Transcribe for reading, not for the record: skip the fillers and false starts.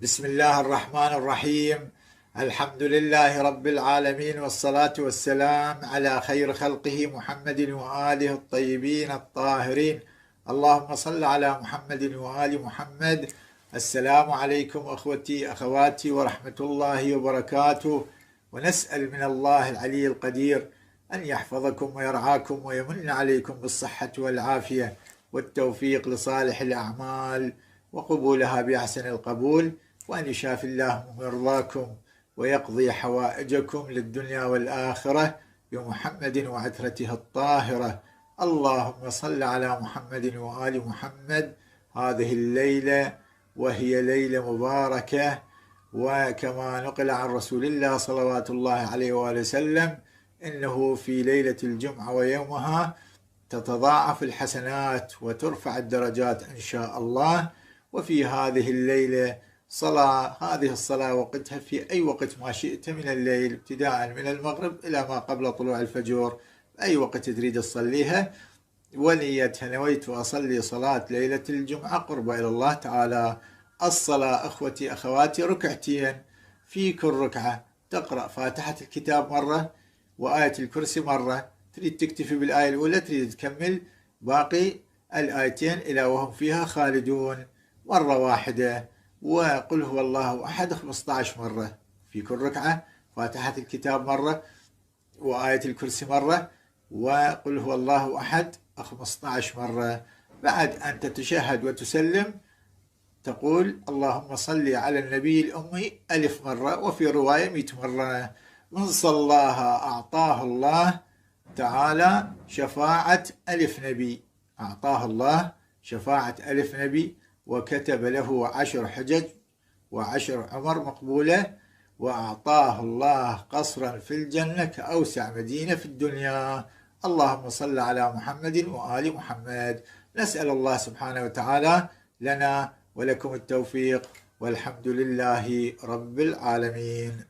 بسم الله الرحمن الرحيم. الحمد لله رب العالمين، والصلاة والسلام على خير خلقه محمد وآله الطيبين الطاهرين. اللهم صل على محمد وآل محمد. السلام عليكم أخوتي أخواتي ورحمة الله وبركاته، ونسأل من الله العلي القدير أن يحفظكم ويرعاكم ويمن عليكم بالصحة والعافية والتوفيق لصالح الأعمال وقبولها بأحسن القبول، وأن يشافي الله مرضاكم ويقضي حوائجكم للدنيا والآخرة بمحمد وعترته الطاهرة. اللهم صل على محمد وآل محمد. هذه الليلة وهي ليلة مباركة، وكما نقل عن رسول الله صلوات الله عليه وآله وسلم إنه في ليلة الجمعة ويومها تتضاعف الحسنات وترفع الدرجات إن شاء الله. وفي هذه الليلة هذه الصلاة وقتها في أي وقت ما شئت من الليل، ابتداء من المغرب إلى ما قبل طلوع الفجر، أي وقت تريد تصليها ونيتها. نويت وأصلي صلاة ليلة الجمعة قربة إلى الله تعالى. الصلاة أخوتي أخواتي ركعتين، في كل ركعة تقرأ فاتحة الكتاب مرة وآية الكرسي مرة. تريد تكتفي بالآية الأولى، تريد تكمل باقي الآيتين إلى وهم فيها خالدون مرة واحدة، وقل هو الله أحد 15 مرة في كل ركعة، فاتحة الكتاب مرة وآية الكرسي مرة، وقل هو الله أحد 15 مرة. بعد أن تتشهد وتسلم تقول اللهم صل على النبي الأمي 1000 مرة، وفي رواية 100 مرة. من صلاها أعطاه الله تعالى شفاعة 1000 نبي، أعطاه الله شفاعة 1000 نبي، وكتب له 10 حجج و10 عمر مقبولة، وأعطاه الله قصرا في الجنة كأوسع مدينة في الدنيا. اللهم صل على محمد وآل محمد. نسأل الله سبحانه وتعالى لنا ولكم التوفيق، والحمد لله رب العالمين.